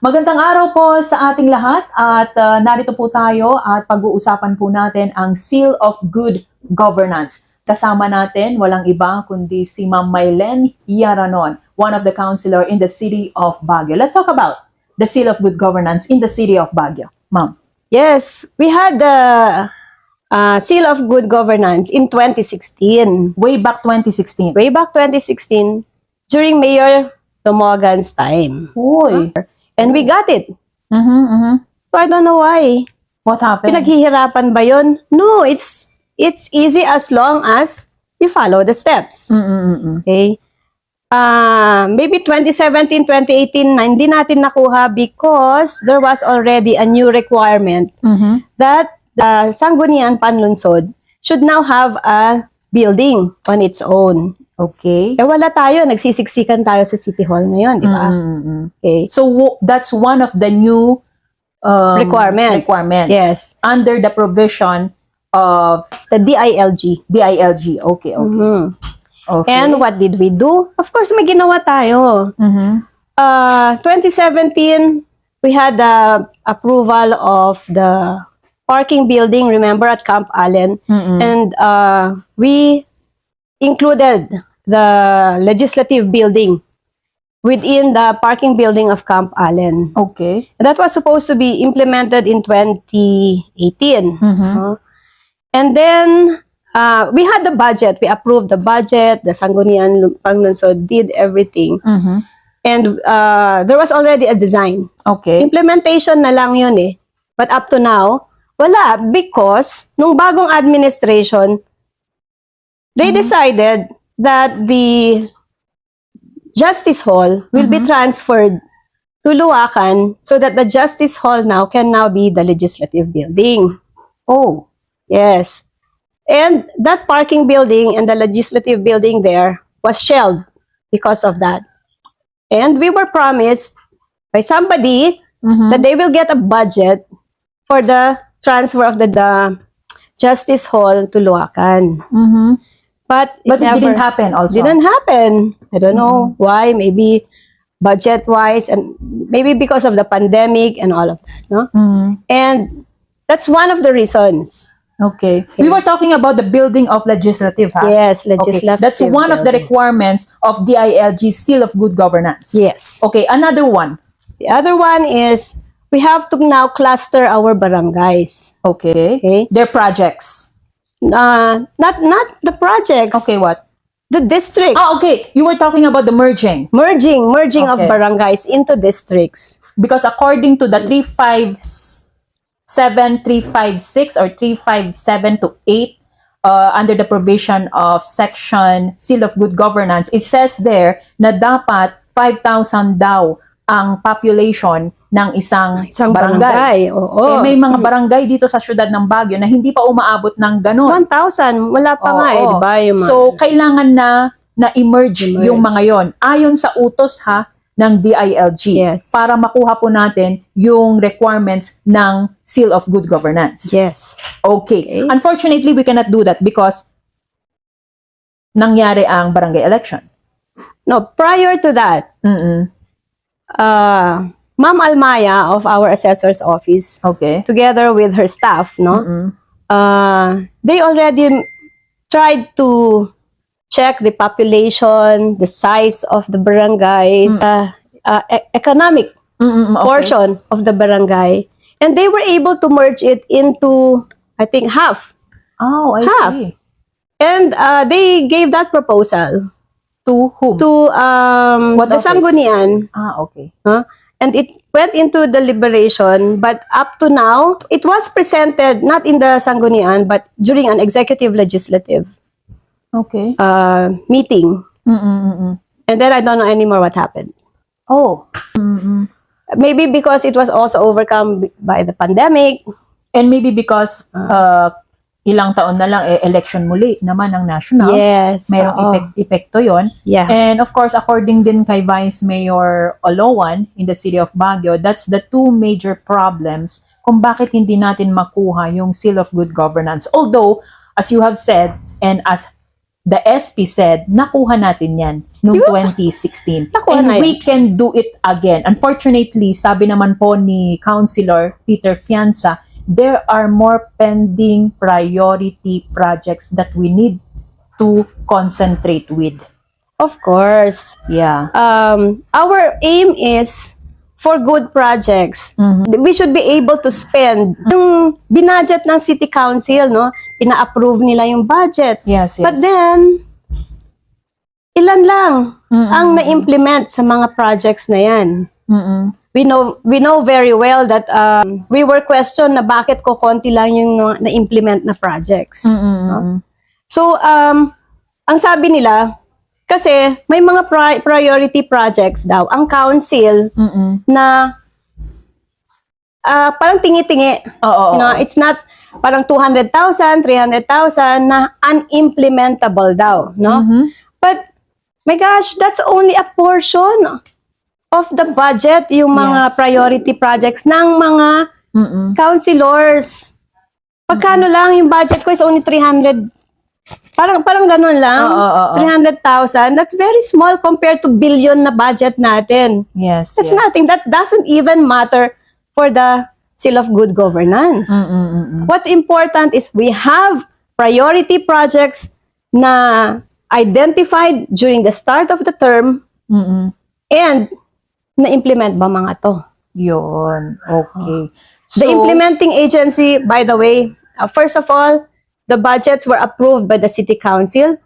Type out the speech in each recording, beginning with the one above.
Magandang araw po sa ating lahat at narito po tayo at pag-uusapan po natin ang Seal of Good Governance. Kasama natin walang iba kundi si Ma'am Mylene Yaranon, one of the councilor in the City of Baguio. Let's talk about the Seal of Good Governance in the City of Baguio. Ma'am. Yes, we had the Seal of Good Governance in 2016. Way back 2016. Way back 2016, during Mayor Tomogan's time. Uy. And we got it. So I don't know why. What happened? Pinaghihirapan ba yun? No, it's easy as long as you follow the steps. Okay? Maybe 2017, 2018 na hindi natin nakuha because there was already a new requirement that the Sangguniang Panlunsod should now have a building on its own. Okay. Wala tayo. Nagsisiksikan tayo sa City Hall ngayon, di ba? Okay. So that's one of the new Requirements. Yes. Under the provision of The DILG. DILG. Okay. Okay. And what did we do? Of course, may ginawa tayo. 2017, we had the approval of the parking building, remember, at Camp Allen. And we included the legislative building within the parking building of Camp Allen. Okay. That was supposed to be implemented in 2018. And then we had the budget. We approved the budget. The Sangguniang Panlunsod did everything. And there was already a design. Okay. Implementation na lang yun eh. But up to now, wala. Because nung bagong administration, they decided that the Justice Hall will be transferred to Luacan so that the Justice Hall now can now be the legislative building. Oh. Yes. And that parking building and the legislative building there was shelved because of that. And we were promised by somebody that they will get a budget for the transfer of the Justice Hall to Luacan. But it didn't happen also. Didn't happen. I don't know why. Maybe budget-wise and maybe because of the pandemic and all of that. No? And that's one of the reasons. Okay. We were talking about the building of legislative. Yes, Okay. legislative. That's one of the requirements of DILG Seal of Good Governance. Yes. Okay. Another one. The other one is we have to now cluster our barangays. Okay. Okay. Their projects. Not the projects. Okay. What? The districts. Okay. You were talking about the merging. Merging of Okay. barangays into districts. Because according to the 357, 356, or 357 to 8, under the provision of Section Seal of Good Governance, it says there na dapat 5,000 daw ang population ng isang barangay. Oo. May mga barangay dito sa syudad ng Baguio na hindi pa umaabot ng ganon. 1,000. Wala pa nga eh, di ba? Yung mga- So, kailangan na emerge yung mga yon ayon sa utos ng DILG Yes. para makuha po natin yung requirements ng Seal of Good Governance. Yes. Okay. Unfortunately, we cannot do that because nangyari ang barangay election. No, prior to that, Ma'am Almaya of our assessor's office, Okay. together with her staff, they already tried to check the population, the size of the barangays, economic portion of the barangay, and they were able to merge it into, I think, half. Oh, I Half. see. And they gave that proposal To whom? to What the office? Sangguniang. Okay. And it went into deliberation, but up to now, it was presented not in the Sangguniang, but during an executive legislative Okay. meeting. And then I don't know anymore what happened. Oh. Maybe because it was also overcome by the pandemic. And maybe because ilang taon na lang election muli naman ng national. Yes. Mayroong epekto yon. Yeah. And of course, according din kay Vice Mayor Oloan in the City of Baguio, that's the two major problems kung bakit hindi natin makuha yung Seal of Good Governance. Although, as you have said, and as the SP said, nakuha natin yan. noong 2016. Nakuha And na we yun. can do it again. Unfortunately, sabi naman po ni Councilor Peter Fianza, there are more pending priority projects that we need to concentrate with. Of course. Yeah. Our aim is for good projects. We should be able to spend yung binudget ng City Council, no? Pina-approve nila yung budget. Yes, yes. But then, ilan lang ang na-implement sa mga projects na yan. We know very well that we were questioned na bakit ko konti lang yung na-implement na projects. No? So, ang sabi nila, kasi may mga priority projects daw ang council na parang tingi-tingi. Oo. You know, it's not parang 200,000, 300,000 na unimplementable daw, no? But my gosh, that's only a portion of the budget, yung mga Yes. priority projects ng mga councilors. Pagkano lang yung budget ko is only 300. Parang ganun lang. 300,000. That's very small compared to billion na budget natin. Yes, That's yes. nothing. That doesn't even matter for the seal of good governance. What's important is we have priority projects na identified during the start of the term and na-implement ba mga to? Yun. Okay. The implementing agency, by the way, first of all, the budgets were approved by the City Council.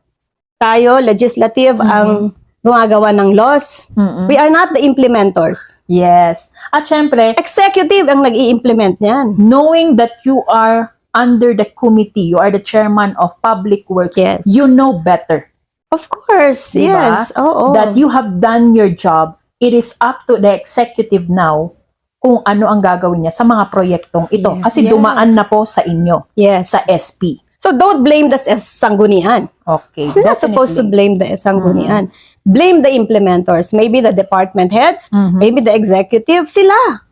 Tayo, legislative, ang gumagawa ng laws. We are not the implementors. Yes. At syempre, Executive ang nag-i-implement niyan. knowing that you are under the committee, you are the chairman of Public Works, Yes. you know better. Of course, Diba? yes. Oo. That you have done your job. It is up to the executive now kung ano ang gagawin niya sa mga proyektong ito. Yes. Kasi Yes. dumaan na po sa inyo, Yes. sa SP. So don't blame the sanggunian. Okay. You're not supposed to blame the sanggunian. Blame the implementors. Maybe the department heads, maybe the executive. Sila.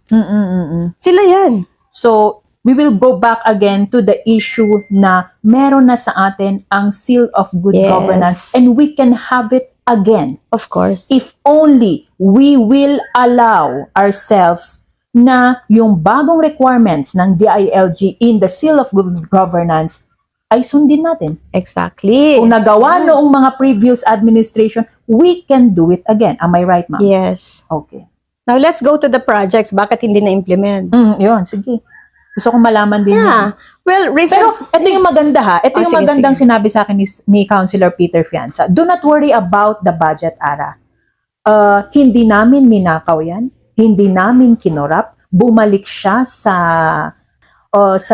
Sila yan. So, we will go back again to the issue na meron na sa atin ang seal of good Yes. governance and we can have it again Of course. if only we will allow ourselves na yung bagong requirements ng DILG in the seal of good governance ay sundin natin. Exactly. Kung nagawa noong mga previous administration, we can do it again. Am I right, ma'am? Yes. Okay. Now let's go to the projects. Bakit hindi na-implement? Yun, sige. Gusto kong malaman din yun. Yeah. Well, Pero ito yung maganda ha. Ito yung sige, magandang sige. sinabi sa akin ni Councilor Peter Fianza. Do not worry about the budget, Ara. Hindi namin ninakaw yan. Hindi namin kinorap. Bumalik siya sa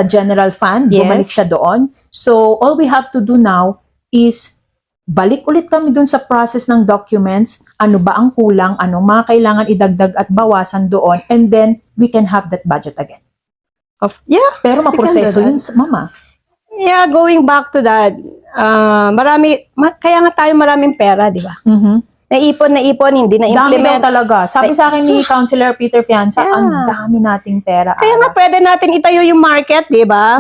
general fund. Yes. Bumalik siya doon. So, all we have to do now is balik ulit kami dun sa process ng documents. Ano ba ang kulang? Anong mga kailangan idagdag at bawasan doon? And then, we can have that budget again. Yeah. Pero maproseso We can yun, mama. Yeah, going back to that, kaya nga tayo maraming pera, di ba? Naipon, hindi Dami daw na-implement. talaga. Sabi sa akin ni Councilor Peter Fianza, Yeah. ang dami nating pera. Kaya nga pwede natin itayo yung market, di ba?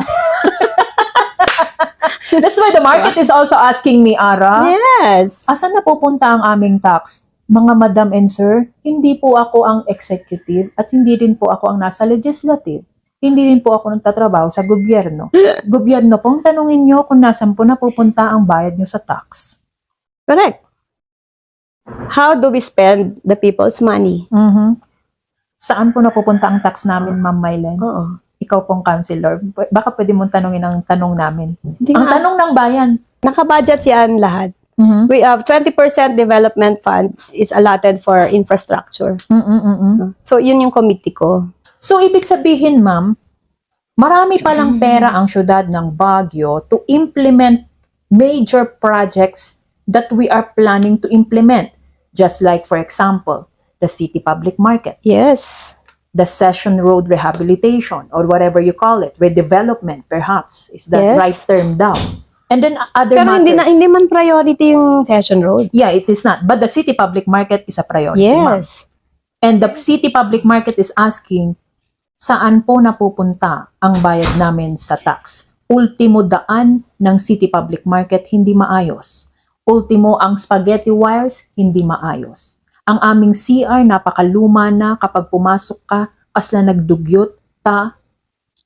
That's why the market is also asking me, Ara, Yes. asan na pupunta ang aming tax? Mga madam and sir, hindi po ako ang executive at hindi rin po ako ang nasa legislative. Hindi rin po ako nagtatrabaho sa gobyerno. Gobyerno pong tanungin nyo kung nasan po napupunta ang bayad nyo sa tax. Correct. How do we spend the people's money? Saan po napupunta ang tax namin, Ma'am Mylen? Oo. Ikaw pong counselor. Baka pwede mong tanungin ang tanong namin. Hindi Ang nga. tanong ng bayan. Nakabudget yan lahat. We have 20% development fund is allotted for infrastructure. So, yun yung committee ko. So, ibig sabihin, ma'am, marami palang pera ang syudad ng Baguio to implement major projects that we are planning to implement. Just like, for example, the City Public Market, Yes. the Session Road Rehabilitation, or whatever you call it, redevelopment, perhaps, is the Yes. right term daw. And then other Pero matters. hindi man priority yung Session Road. Yeah, it is not. But the City Public Market is a priority, ma'am. Yes. And the City Public Market is asking, saan po napupunta ang bayad namin sa tax? Ultimo daan ng City Public Market hindi maayos. Ultimo, ang spaghetti wires, hindi maayos. Ang aming CR, napakaluma na. Kapag pumasok ka, kasla nagdugyot ta.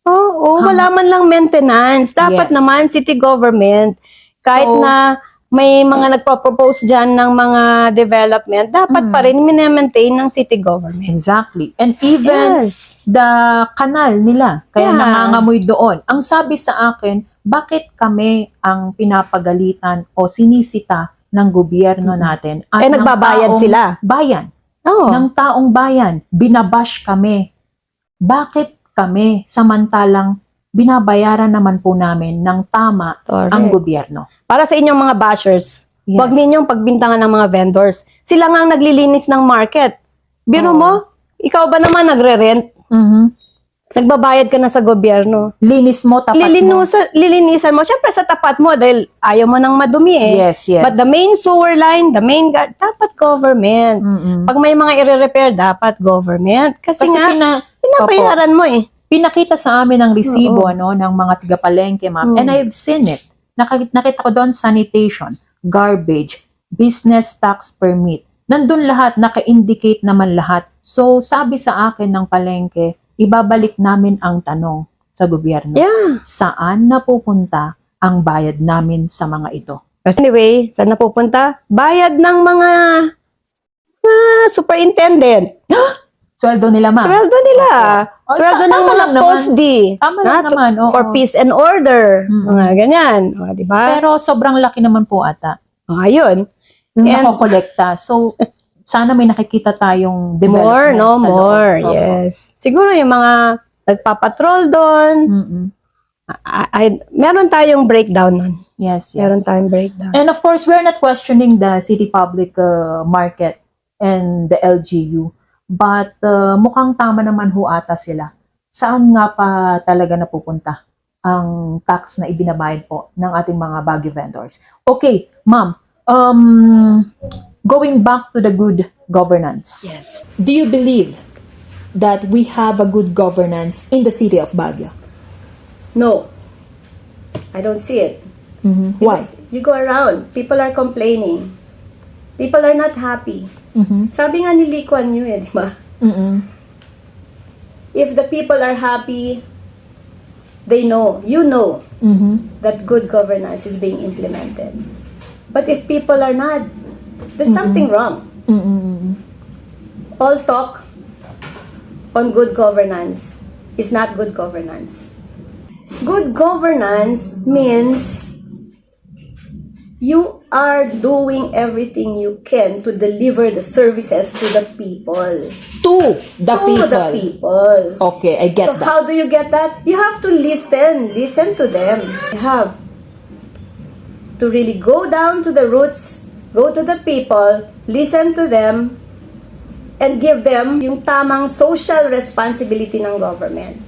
Oo, wala man lang maintenance. Dapat Yes. naman, city government, kahit So, na may mga nagpropose dyan ng mga development, dapat pa rin minamaintain ng city government. Exactly. And even Yes. the kanal nila, kaya Yeah. nangangamoy doon. Ang sabi sa akin, bakit kami ang pinapagalitan o sinisita ng gobyerno natin? At ng Nagbabayad taong sila. Bayan. Oo. Ng taong bayan. Binabash kami. Bakit kami, samantalang binabayaran naman po namin ng tama Correct. ang gobyerno? Para sa inyong mga bashers, Yes. huwag ninyong pagbintangan ng mga vendors. Sila nga ang naglilinis ng market. Biro mo, ikaw ba naman nagre-rent? Nagbabayad ka na sa gobyerno. Linis mo, tapat mo. Lilinisan mo. Siyempre sa tapat mo dahil ayaw mo nang madumi eh. Yes, yes. But the main sewer line, the main dapat government. Pag may mga i-repair, dapat government. Kasi nga, pinapayaran mo eh. Pinakita sa amin ang resibo ng mga tiga-palengke, ma'am. And I've seen it. Nakita ko doon sanitation, garbage, business tax permit. Nandun lahat, naka-indicate naman lahat. So, sabi sa akin ng palengke, ibabalik namin ang tanong sa gobyerno. Yeah. Saan napupunta ang bayad namin sa mga ito? Anyway, saan napupunta? Bayad ng mga superintendent. Sweldo nila, ma'am. Sweldo nila. Oh, Sweldo ng tama mga lang naman. post-D. Tama lang naman, oo. For peace and order. Mga ganyan. O, di ba? Pero sobrang laki naman po ata O, ayun. yung And- nakokolekta. So, sana may nakikita tayong More, development no? sa loob. More. Oo. Yes. Siguro yung mga nagpapatrol doon. Mm-mm. Meron tayong breakdown nun. Yes, yes. Meron tayong breakdown. And of course, we're not questioning the city public market and the LGU. But mukhang tama naman ho ata sila. Saan nga pa talaga napupunta ang tax na ibinabayad po ng ating mga Baguio vendors? Okay, ma'am. Going back to the good governance. Yes. Do you believe that we have a good governance in the city of Baguio? No. I don't see it. Why? You go around, people are complaining. People are not happy. Sabi nga ni Lee Kuan Yew di ba? If the people are happy, they know, you know, that good governance is being implemented. But if people are not, there's something wrong. All talk on good governance is not good governance. Good governance means you are doing everything you can to deliver the services to the people. To the To the people. Okay, I get So how do you get that? You have to listen to them. You have to really go down to the roots, go to the people, listen to them, and give them yung tamang social responsibility ng government.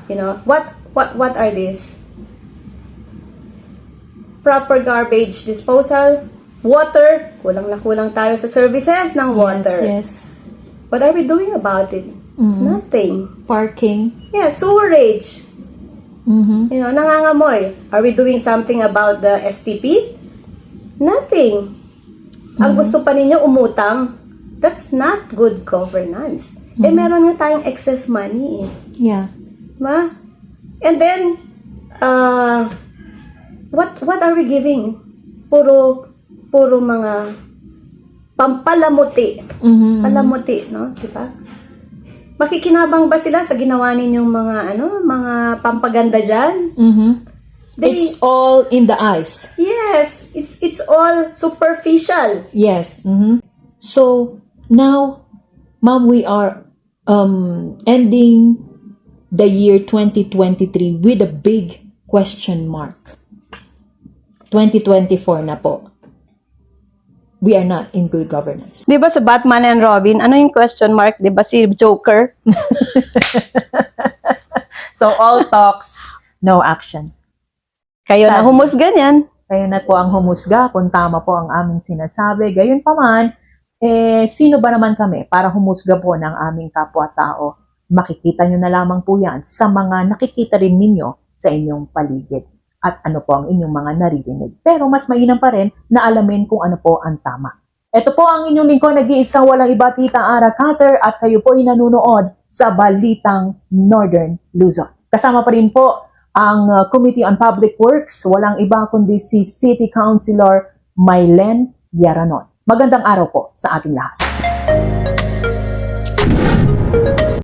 You know, what are these? Proper garbage disposal, water, kulang na kulang tayo sa services ng water. Yes. What are we doing about it? Nothing. Parking. Yeah, sewerage. You know, nangangamoy. Are we doing something about the STP? Nothing. Ang gusto pa ninyo umutang, that's not good governance. Eh, meron nga tayong excess money eh. Yeah. Ma? And then, what are we giving? Puro mga pampalamuti. Palamuti, no? Diba? Makikinabang ba sila sa ginawa ninyong mga pampaganda dyan? It's all in the eyes. Yes, it's all superficial. Yes. So now, ma'am, we are ending the year 2023 with a big question mark. 2024 na po. We are not in good governance. Di ba sa Batman and Robin, ano yung question mark? Di ba si Joker? So all talks, no action. Kayo na Sad. humusga niyan. Kayo na po ang humusga kung tama po ang aming sinasabi. Gayon pa man, sino ba naman kami para humusga po ng aming kapwa-tao? Makikita nyo na lamang po yan sa mga nakikita rin ninyo sa inyong paligid. at ano po ang inyong mga naririnig. Pero mas mainam pa rin na alamin kung ano po ang tama. Ito po ang inyong lingkod, nag-iisang walang iba, Tita Ara Cutter, at kayo po ay nanonood sa Balitang Northern Luzon. Kasama pa rin po ang Committee on Public Works, walang iba kundi si City Councilor Mylen Yaranon. Magandang araw po sa ating lahat.